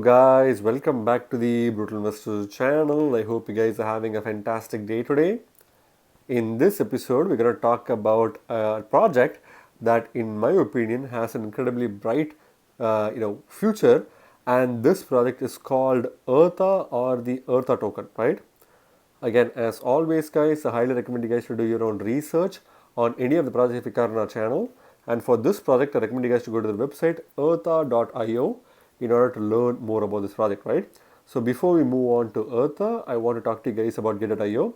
Guys, welcome back to the Brutal Investors channel. I hope you guys are having a fantastic day today. In this episode, we're going to talk about a project that, in my opinion, has an incredibly bright, future. And this project is called Ertha, or the Ertha token, right? Again, as always, guys, I highly recommend you guys to do your own research on any of the projects we cover on our channel. And for this project, I recommend you guys to go to the website ertha.io in order to learn more about this project, right? So before we move on to Ertha, I want to talk to you guys about Gateio.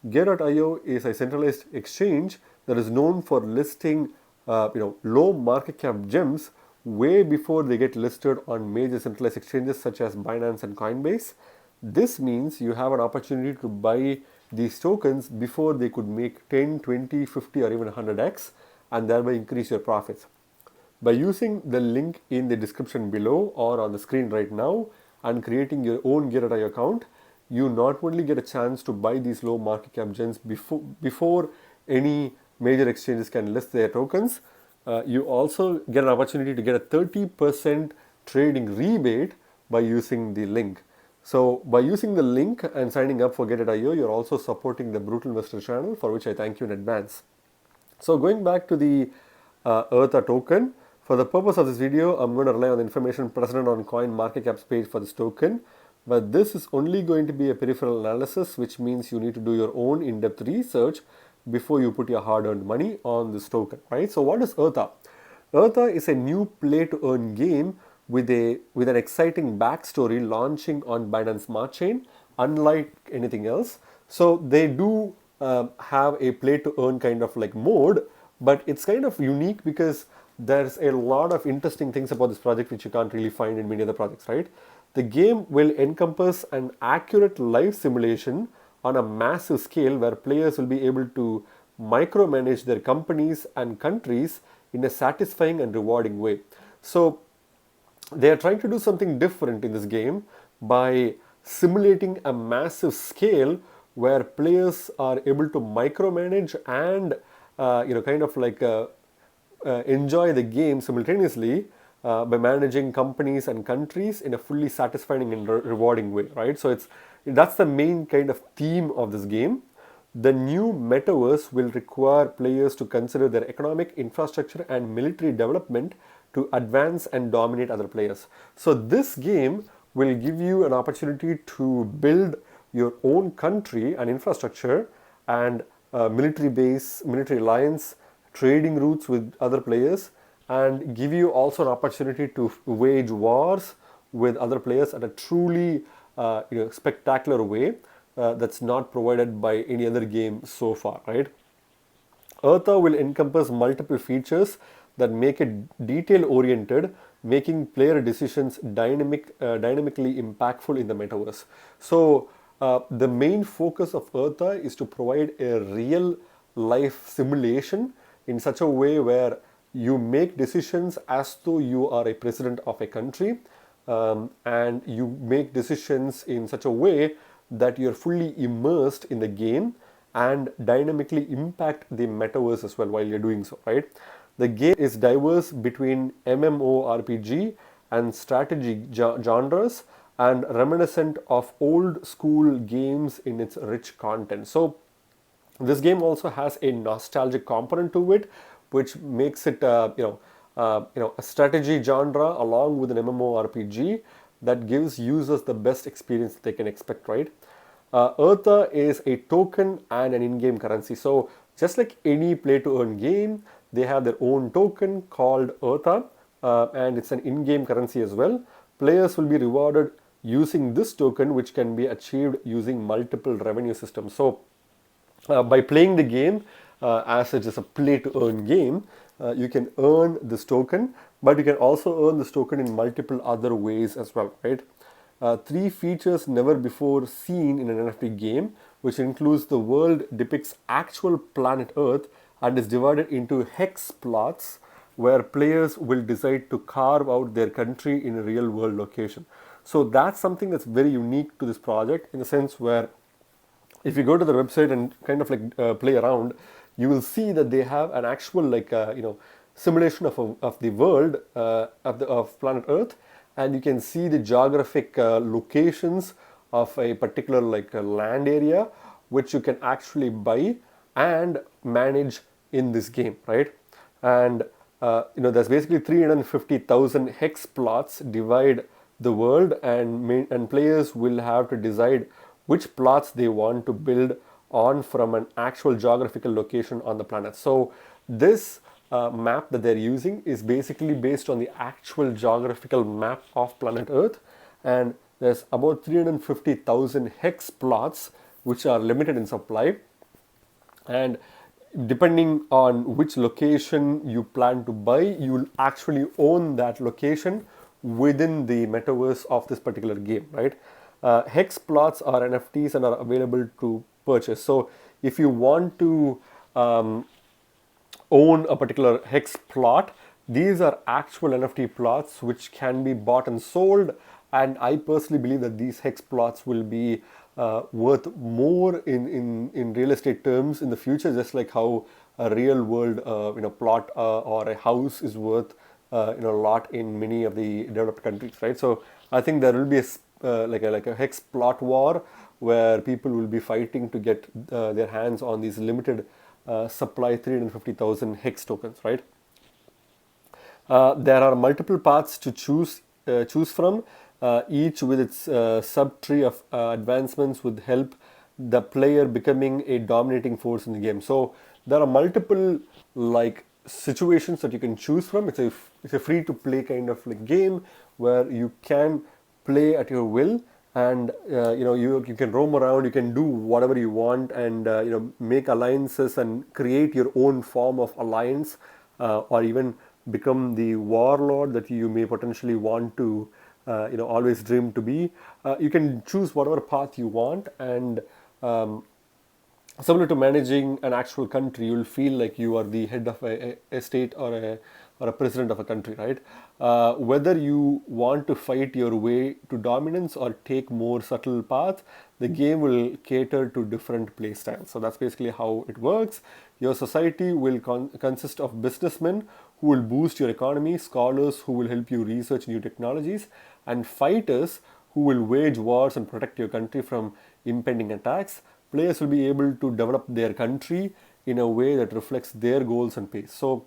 Gateio is a centralized exchange that is known for listing, low market cap gems way before they get listed on major centralized exchanges such as Binance and Coinbase. This means you have an opportunity to buy these tokens before they could make 10, 20, 50 or even 100x and thereby increase your profits. By using the link in the description below or on the screen right now and creating your own Gateio account, you not only get a chance to buy these low market cap gems before any major exchanges can list their tokens, you also get an opportunity to get a 30% trading rebate by using the link. So by using the link and signing up for Gateio, you're also supporting the Brutal Investor channel, for which I thank you in advance. So going back to the Ertha token, for the purpose of this video, I'm going to rely on the information present on CoinMarketCap's page for this token. But this is only going to be a peripheral analysis, which means you need to do your own in-depth research before you put your hard-earned money on this token, right? So what is Ertha? Ertha is a new play-to-earn game with an exciting backstory launching on Binance Smart Chain, unlike anything else. So they do have a play-to-earn kind of like mode, but it's kind of unique because there's a lot of interesting things about this project which you can't really find in many other projects, right? The game will encompass an accurate live simulation on a massive scale where players will be able to micromanage their companies and countries in a satisfying and rewarding way. So they are trying to do something different in this game by simulating a massive scale where players are able to micromanage and enjoy the game simultaneously by managing companies and countries in a fully satisfying and rewarding way, right? So that's the main kind of theme of this game. The new metaverse will require players to consider their economic infrastructure and military development to advance and dominate other players. So this game will give you an opportunity to build your own country and infrastructure and military base, military alliance, trading routes with other players, and give you also an opportunity to wage wars with other players at a truly spectacular way that's not provided by any other game so far, right? Ertha will encompass multiple features that make it detail-oriented, making player decisions dynamically impactful in the metaverse. So the main focus of Ertha is to provide a real-life simulation in such a way where you make decisions as though you are a president of a country, and you make decisions in such a way that you're fully immersed in the game and dynamically impact the metaverse as well while you're doing so, right? The game is diverse between MMORPG and strategy genres and reminiscent of old school games in its rich content. So this game also has a nostalgic component to it, which makes it a strategy genre along with an MMORPG that gives users the best experience they can expect, right? Ertha is a token and an in-game currency. So just like any play-to-earn game, they have their own token called Ertha, and it's an in-game currency as well. Players will be rewarded using this token, which can be achieved using multiple revenue systems. So by playing the game as it is a play-to-earn game, you can earn this token, but you can also earn this token in multiple other ways as well, right? Three features never before seen in an NFT game, which includes the world depicts actual planet Earth and is divided into hex plots where players will decide to carve out their country in a real world location. So that's something that's very unique to this project in the sense where if you go to the website and kind of play around, you will see that they have an actual simulation of the world of planet Earth, and you can see the geographic locations of a particular land area, which you can actually buy and manage in this game, right? And there's basically 350,000 hex plots divide the world, and players will have to decide which plots they want to build on from an actual geographical location on the planet. So this map that they're using is basically based on the actual geographical map of planet Earth, and there's about 350,000 hex plots which are limited in supply, and depending on which location you plan to buy, you'll actually own that location within the metaverse of this particular game, right? Hex plots are NFTs and are available to purchase. So if you want to own a particular hex plot, these are actual NFT plots which can be bought and sold. And I personally believe that these hex plots will be worth more in real estate terms in the future, just like how a real world plot or a house is worth a lot in many of the developed countries, right? So I think there will be a hex plot war where people will be fighting to get their hands on these limited supply 350,000 hex tokens, right? There are multiple paths to choose from, each with its subtree of advancements would help the player becoming a dominating force in the game. So there are multiple situations that you can choose from. It's a free to play kind of game where you can play at your will, and you can roam around, you can do whatever you want, and make alliances and create your own form of alliance, or even become the warlord that you may potentially want to always dream to be. You can choose whatever path you want, and similar to managing an actual country, you'll feel like you are the head of a state or a president of a country, right? Whether you want to fight your way to dominance or take more subtle paths, the game will cater to different play styles. So that's basically how it works. Your society will consist of businessmen who will boost your economy, scholars who will help you research new technologies, and fighters who will wage wars and protect your country from impending attacks. Players will be able to develop their country in a way that reflects their goals and pace. So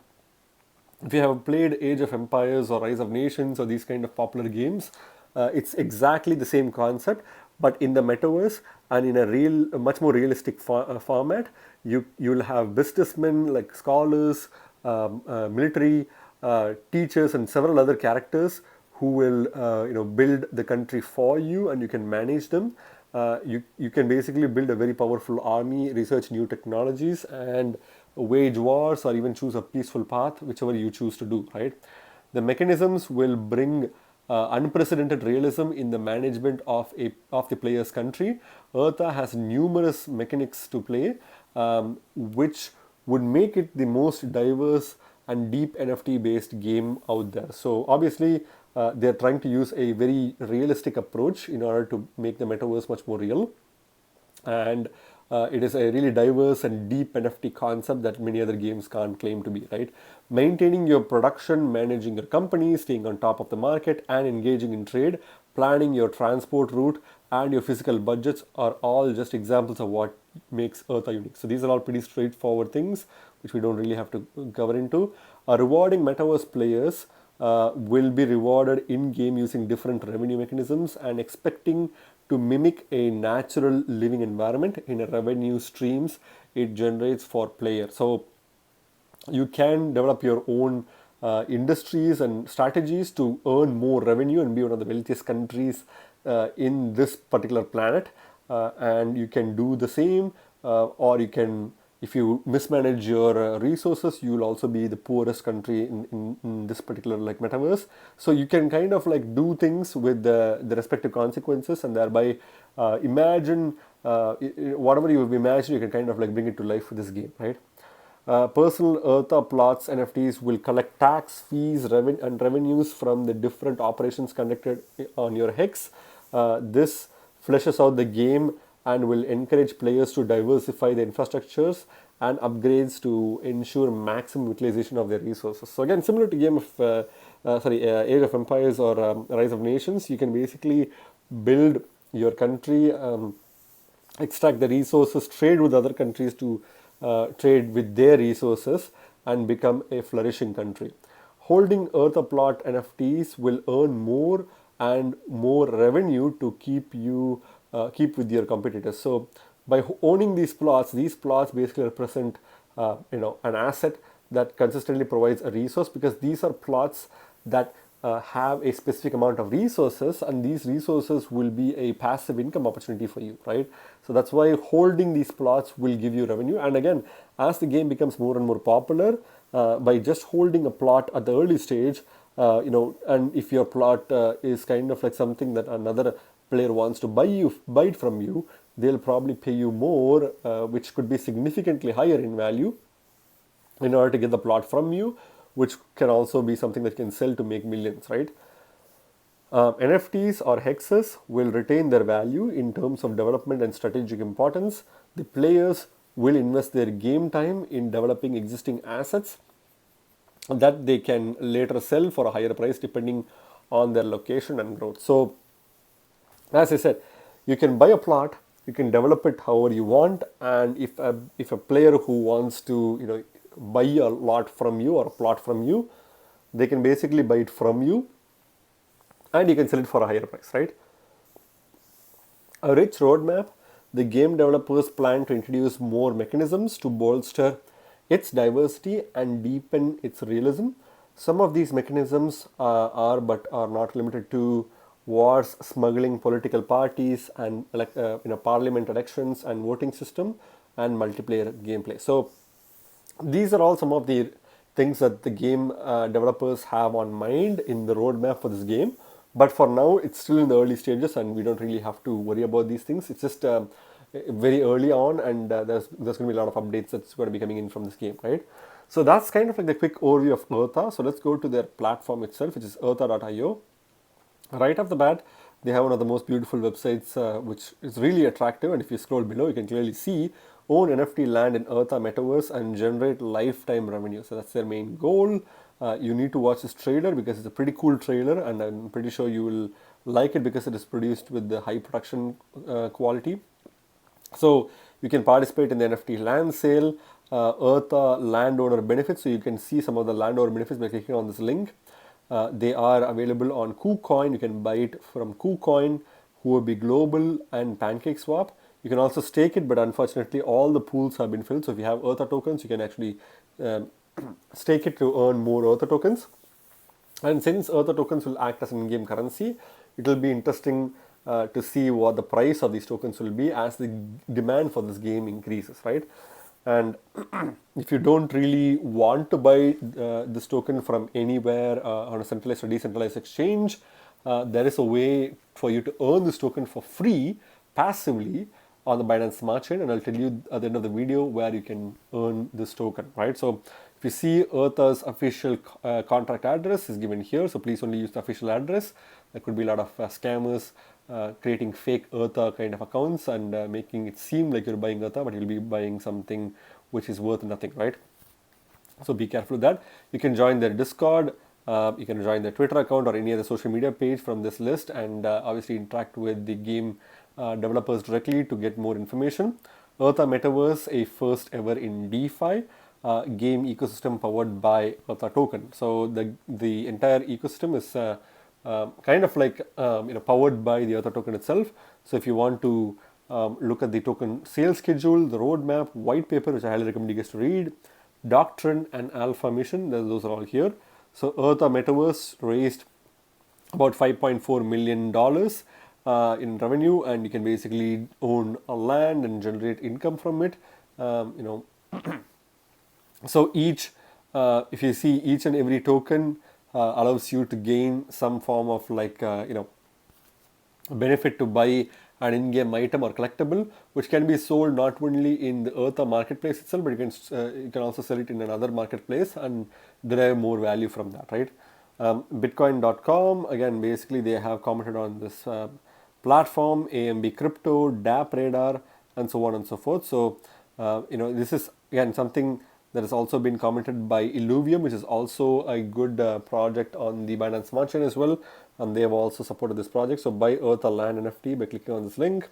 if you have played Age of Empires or Rise of Nations or these kind of popular games, it's exactly the same concept, but in the metaverse and in a much more realistic format. You'll have businessmen like scholars, military, teachers, and several other characters who will build the country for you, and you can manage them. You can basically build a very powerful army, research new technologies, and wage wars, or even choose a peaceful path, whichever you choose to do, right? The mechanisms will bring unprecedented realism in the management of the player's country. Ertha has numerous mechanics to play, which would make it the most diverse and deep NFT based game out there. So obviously they're trying to use a very realistic approach in order to make the metaverse much more real, and it is a really diverse and deep NFT concept that many other games can't claim to be, right? Maintaining your production, managing your company, staying on top of the market, and engaging in trade, planning your transport route, and your physical budgets are all just examples of what makes Ertha unique. So these are all pretty straightforward things which we don't really have to cover into. Rewarding metaverse players will be rewarded in game using different revenue mechanisms and expecting to mimic a natural living environment in a revenue streams it generates for players. So you can develop your own industries and strategies to earn more revenue and be one of the wealthiest countries in this particular planet. And you can do the same, or you can, if you mismanage your resources, you will also be the poorest country in this particular metaverse. So you can kind of do things with the respective consequences, and thereby imagine whatever you've imagined, you can kind of bring it to life with this game, right? Personal Ertha plots NFTs will collect tax, fees, and revenues from the different operations conducted on your hex. This fleshes out the game and will encourage players to diversify the infrastructures and upgrades to ensure maximum utilization of their resources. So again, similar to game of Age of Empires or Rise of Nations, you can basically build your country, extract the resources, trade with other countries to trade with their resources and become a flourishing country. Holding Earth plot NFTs will earn more and more revenue to keep with your competitors. So by owning these plots basically represent an asset that consistently provides a resource, because these are plots that have a specific amount of resources, and these resources will be a passive income opportunity for you, right? So that's why holding these plots will give you revenue. And again, as the game becomes more and more popular, by just holding a plot at the early stage, and if your plot is kind of like something that another player wants to buy it from you, they'll probably pay you more, which could be significantly higher in value, in order to get the plot from you, which can also be something that you can sell to make millions, right? NFTs or hexes will retain their value in terms of development and strategic importance. The players will invest their game time in developing existing assets that they can later sell for a higher price depending on their location and growth. So, as I said, you can buy a plot, you can develop it however you want, and if a player who wants to buy a lot from you or a plot from you, they can basically buy it from you, and you can sell it for a higher price, right? A rich roadmap, the game developers plan to introduce more mechanisms to bolster its diversity and deepen its realism. Some of these mechanisms are but are not limited to wars, smuggling, political parties, and parliament elections and voting system and multiplayer gameplay. So these are all some of the things that the game developers have on mind in the roadmap for this game. But for now, it's still in the early stages, and we don't really have to worry about these things. It's just very early on, and there's going to be a lot of updates that's going to be coming in from this game, right? So that's kind of like the quick overview of Ertha. So let's go to their platform itself, which is Ertha.io. Right off the bat, they have one of the most beautiful websites, which is really attractive. And if you scroll below, you can clearly see own NFT land in Ertha Metaverse and generate lifetime revenue. So that's their main goal. You need to watch this trailer because it's a pretty cool trailer, and I'm pretty sure you will like it because it is produced with the high production quality. So you can participate in the NFT land sale, Ertha landowner benefits. So you can see some of the landowner benefits by clicking on this link. They are available on KuCoin. You can buy it from KuCoin, Huobi Global, and PancakeSwap. You can also stake it, but unfortunately, all the pools have been filled. So if you have Ertha tokens, you can actually stake it to earn more Ertha tokens. And since Ertha tokens will act as an in-game currency, it will be interesting to see what the price of these tokens will be as the demand for this game increases, right? And if you don't really want to buy this token from anywhere on a centralized or decentralized exchange, there is a way for you to earn this token for free passively on the Binance Smart Chain, and I'll tell you at the end of the video where you can earn this token, right? So if you see Ertha's official contract address is given here, so please only use the official address. There could be a lot of scammers creating fake Ertha kind of accounts and making it seem like you're buying Ertha, but you'll be buying something which is worth nothing, right? So be careful with that. You can join their Discord, you can join their Twitter account or any other social media page from this list, and obviously interact with the game developers directly to get more information. Ertha Metaverse, a first ever in DeFi game ecosystem powered by Ertha token. So the entire ecosystem is kind of like powered by the Ertha token itself. So if you want to look at the token sales schedule, the roadmap, white paper, which I highly recommend you guys to read, doctrine and alpha mission, those are all here. So Ertha Metaverse raised about $5.4 million in revenue, and you can basically own a land and generate income from it. So if you see each and every token allows you to gain some form of benefit to buy an in-game item or collectible, which can be sold not only in the Ertha marketplace itself, but you can also sell it in another marketplace and derive more value from that, right? Bitcoin.com, again, basically they have commented on this platform, AMB Crypto, DApp Radar, and so on and so forth. So, this is again something That has also been commented by Illuvium, which is also a good project on the Binance Smart Chain as well, and they have also supported this project. So buy Ertha Land NFT by clicking on this link.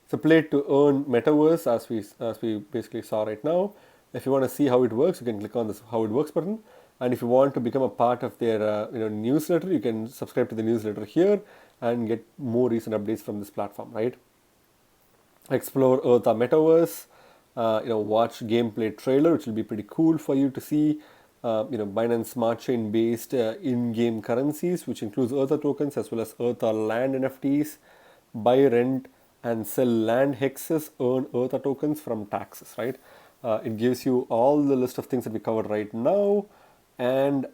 It's a play to earn Metaverse, as we basically saw right now. If you want to see how it works, you can click on this how it works button. And if you want to become a part of their newsletter, you can subscribe to the newsletter here and get more recent updates from this platform, right? Explore Eartha Metaverse, watch gameplay trailer, which will be pretty cool for you to see. Binance Smart Chain based in-game currencies, which includes Eartha tokens as well as Eartha Land NFTs. Buy, rent, and sell land hexes, earn Eartha tokens from taxes, right? It gives you all the list of things that we covered right now, and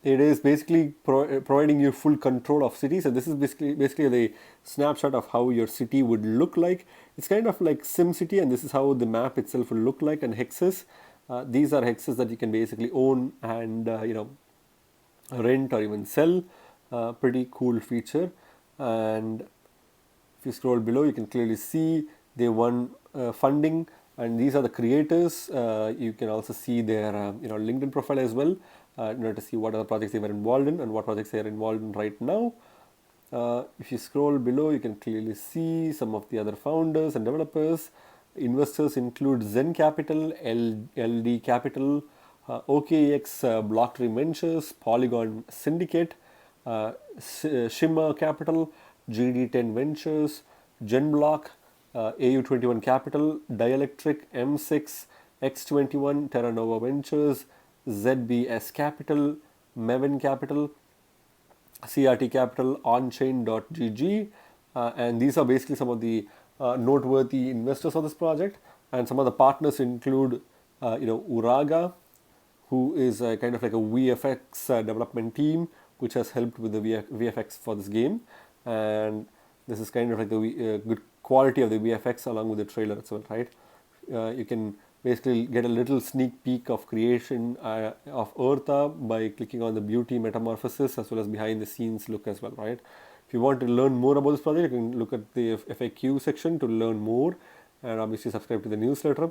it is basically providing you full control of cities. And this is basically the snapshot of how your city would look like. It's kind of like SimCity, and this is how the map itself will look like. And hexes, these are hexes that you can basically own and rent or even sell. Pretty cool feature. And if you scroll below, you can clearly see they won funding, and these are the creators. You can also see their LinkedIn profile as well, in order to see what other projects they were involved in and what projects they are involved in right now. If you scroll below, you can clearly see some of the other founders and developers. Investors include Zen Capital, LD Capital, OKX Blocktree Ventures, Polygon Syndicate, Shimmer Capital, GD10 Ventures, Genblock, AU21 Capital, Dielectric, M6, X21, Terra Nova Ventures, ZBS Capital, Mevin Capital, CRT Capital, onchain.gg, and these are basically some of the noteworthy investors of this project. And some of the partners include, Uraga, who is kind of like a VFX development team, which has helped with the VFX for this game. And this is kind of like the good quality of the VFX along with the trailer itself, right? You can basically get a little sneak peek of creation of Eartha by clicking on the beauty metamorphosis as well as behind the scenes look as well, right? If you want to learn more about this project, you can look at the FAQ section to learn more, and obviously subscribe to the newsletter,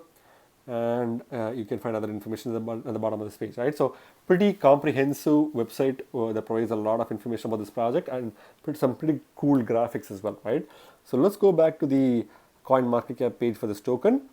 and you can find other information at the bottom of this page, right? So pretty comprehensive website that provides a lot of information about this project and some pretty cool graphics as well, right? So let's go back to the CoinMarketCap page for this token.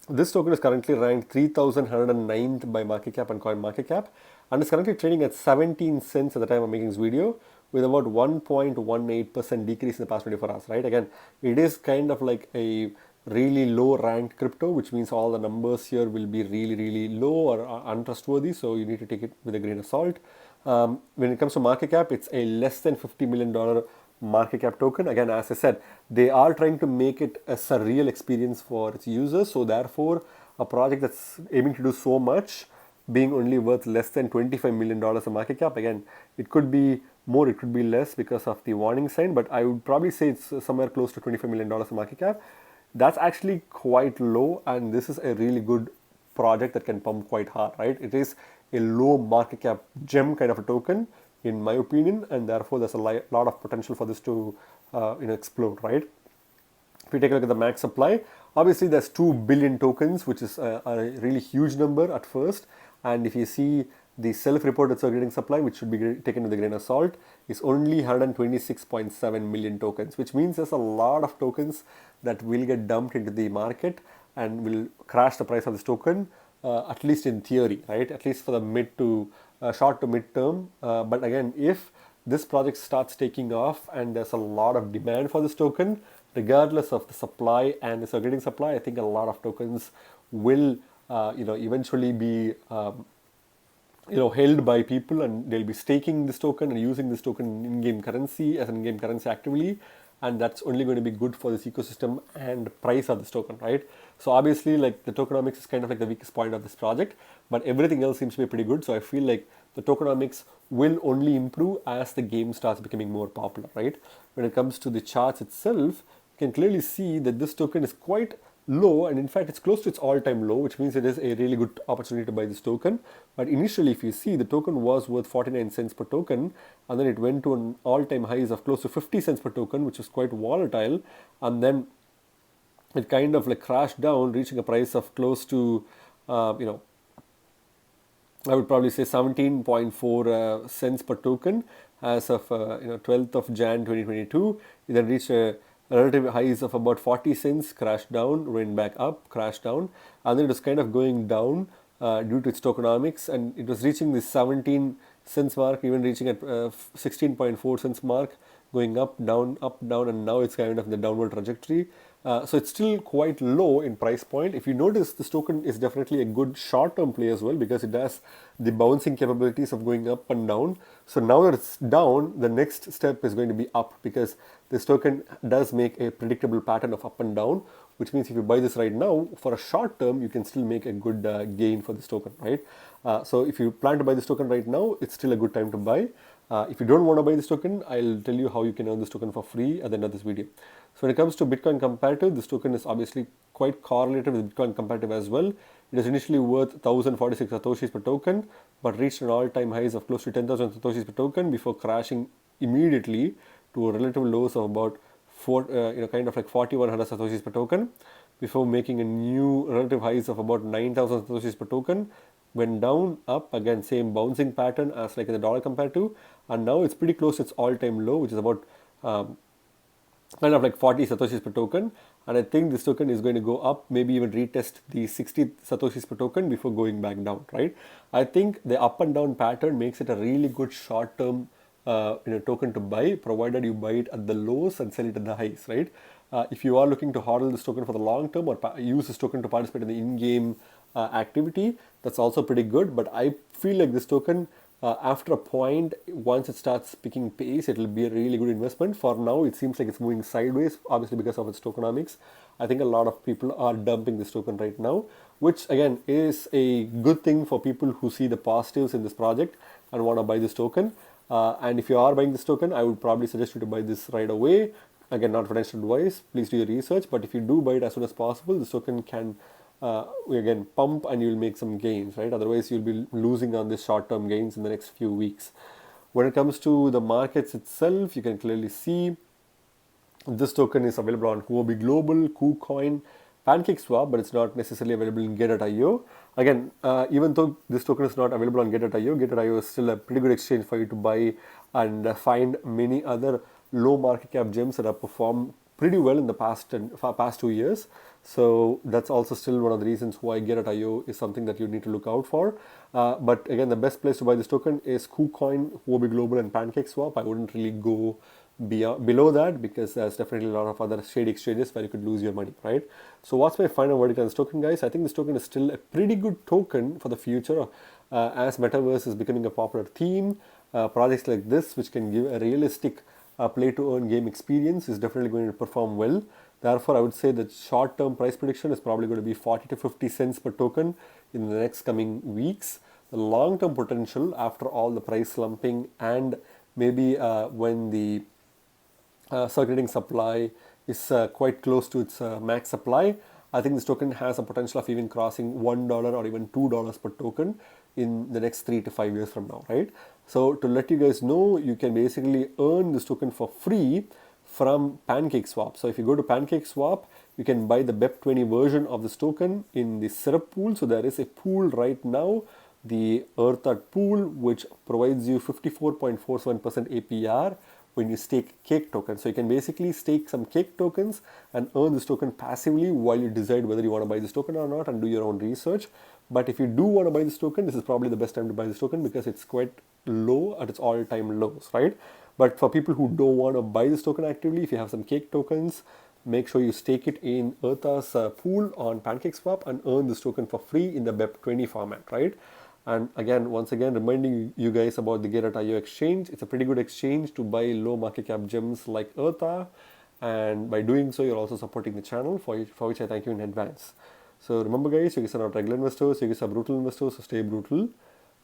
This token is currently ranked 3,109th by market cap and CoinMarketCap, and is currently trading at 17 cents at the time of making this video, with about 1.18% decrease in the past 24 hours, right? Again, it is kind of like a really low ranked crypto, which means all the numbers here will be really, really low or untrustworthy. So you need to take it with a grain of salt. When it comes to market cap, it's a less than $50 million market cap token. Again, as I said, they are trying to make it a surreal experience for its users. So therefore, a project that's aiming to do so much, being only worth less than $25 million in market cap. Again, it could be more, it could be less because of the warning sign, but I would probably say it's somewhere close to $25 million in market cap. That's actually quite low, and this is a really good project that can pump quite hard, right? It is a low market cap gem kind of a token, in my opinion, and therefore there's a lot of potential for this to explode, right? If we take a look at the max supply, obviously there's 2 billion tokens, which is a really huge number at first. And if you see the self-reported circulating supply, which should be taken with a grain of salt, is only 126.7 million tokens, which means there's a lot of tokens that will get dumped into the market and will crash the price of this token, at least in theory, right? At least for the short to mid term. But again, if this project starts taking off and there's a lot of demand for this token, regardless of the supply and the circulating supply, I think a lot of tokens will eventually be held by people, and they'll be staking this token and using this token in-game currency as an in-game currency actively, and that's only going to be good for this ecosystem and price of this token, right? So obviously, like, the tokenomics is kind of like the weakest point of this project, but everything else seems to be pretty good. So I feel like the tokenomics will only improve as the game starts becoming more popular, right? When it comes to the charts itself, you can clearly see that this token is quite low, and in fact it's close to its all-time low, which means it is a really good opportunity to buy this token. But initially, if you see, the token was worth 49 cents per token, and then it went to an all-time highs of close to 50 cents per token, which was quite volatile, and then it kind of like crashed down, reaching a price of close to you know, I would probably say 17.4 cents per token as of 12th of Jan 2022. It then reached a relative highs of about 40 cents, crashed down, went back up, crashed down, and then it was kind of going down due to its tokenomics, and it was reaching the 17 cents mark, even reaching at 16.4 cents mark, going up, down, and now it's kind of in the downward trajectory. So it's still quite low in price point. If you notice, this token is definitely a good short-term play as well because it has the bouncing capabilities of going up and down. So now that it's down, the next step is going to be up because this token does make a predictable pattern of up and down, which means if you buy this right now, for a short term, you can still make a good gain for this token, right? So if you plan to buy this token right now, it's still a good time to buy. If you don't want to buy this token, I'll tell you how you can earn this token for free at the end of this video. So when it comes to Bitcoin comparative, this token is obviously quite correlated with Bitcoin comparative as well. It was initially worth 1,046 satoshis per token, but reached an all-time highs of close to 10,000 satoshis per token before crashing immediately to a relative lows of about kind of like 4,100 satoshis per token, before making a new relative highs of about 9,000 satoshis per token. Went down, up again, same bouncing pattern as like in the dollar comparative, and now it's pretty close to its all-time low, which is about kind of like 40 satoshis per token. And I think this token is going to go up, maybe even retest the 60 satoshis per token before going back down, right? I think the up and down pattern makes it a really good short-term token to buy, provided you buy it at the lows and sell it at the highs, right? If you are looking to hodl this token for the long term or use this token to participate in the in-game activity, that's also pretty good. But I feel like this token, after a point, once it starts picking pace, it will be a really good investment. For now, it seems like it's moving sideways, obviously because of its tokenomics. I think a lot of people are dumping this token right now, which again is a good thing for people who see the positives in this project and want to buy this token. And if you are buying this token, I would probably suggest you to buy this right away. Again, not financial advice, please do your research. But if you do buy it as soon as possible, this token can again pump and you'll make some gains, right? Otherwise, you'll be losing on this short-term gains in the next few weeks. When it comes to the markets itself, you can clearly see this token is available on Huobi Global, KuCoin, PancakeSwap, but it's not necessarily available in Gateio. Again, even though this token is not available on Gateio, Gateio is still a pretty good exchange for you to buy and find many other low market cap gems that have performed pretty well in the past 2 years. So that's also still one of the reasons why Gateio is something that you need to look out for. But again, the best place to buy this token is KuCoin, Huobi Global, and PancakeSwap. I wouldn't really go below that because there's definitely a lot of other shady exchanges where you could lose your money, right? So what's my final verdict on this token, guys? I think this token is still a pretty good token for the future as Metaverse is becoming a popular theme. Projects like this, which can give a realistic play to earn game experience, is definitely going to perform well. Therefore, I would say that short-term price prediction is probably going to be 40 to 50 cents per token in the next coming weeks. The long-term potential, after all the price slumping and maybe when the circulating supply is quite close to its max supply, I think this token has a potential of even crossing $1 or even $2 per token in the next 3 to 5 years from now, right? So to let you guys know, you can basically earn this token for free from PancakeSwap. So if you go to PancakeSwap, you can buy the BEP20 version of this token in the syrup pool. So there is a pool right now, the Ertha pool, which provides you 54.47% APR when you stake cake tokens. So you can basically stake some cake tokens and earn this token passively while you decide whether you want to buy this token or not and do your own research. But if you do want to buy this token, this is probably the best time to buy this token because it's quite low at its all-time lows, right? But for people who don't want to buy this token actively, if you have some cake tokens, make sure you stake it in Ertha's pool on PancakeSwap and earn this token for free in the BEP20 format, right? And again, once again, reminding you guys about the Gateio exchange. It's a pretty good exchange to buy low market cap gems like Ertha. And by doing so, you're also supporting the channel, for which I thank you in advance. So remember, guys, you guys are not regular investors, you guys are brutal investors, so stay brutal.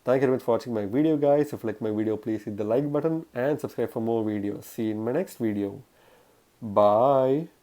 Thank you very much for watching my video, guys. If you like my video, please hit the like button and subscribe for more videos. See you in my next video. Bye.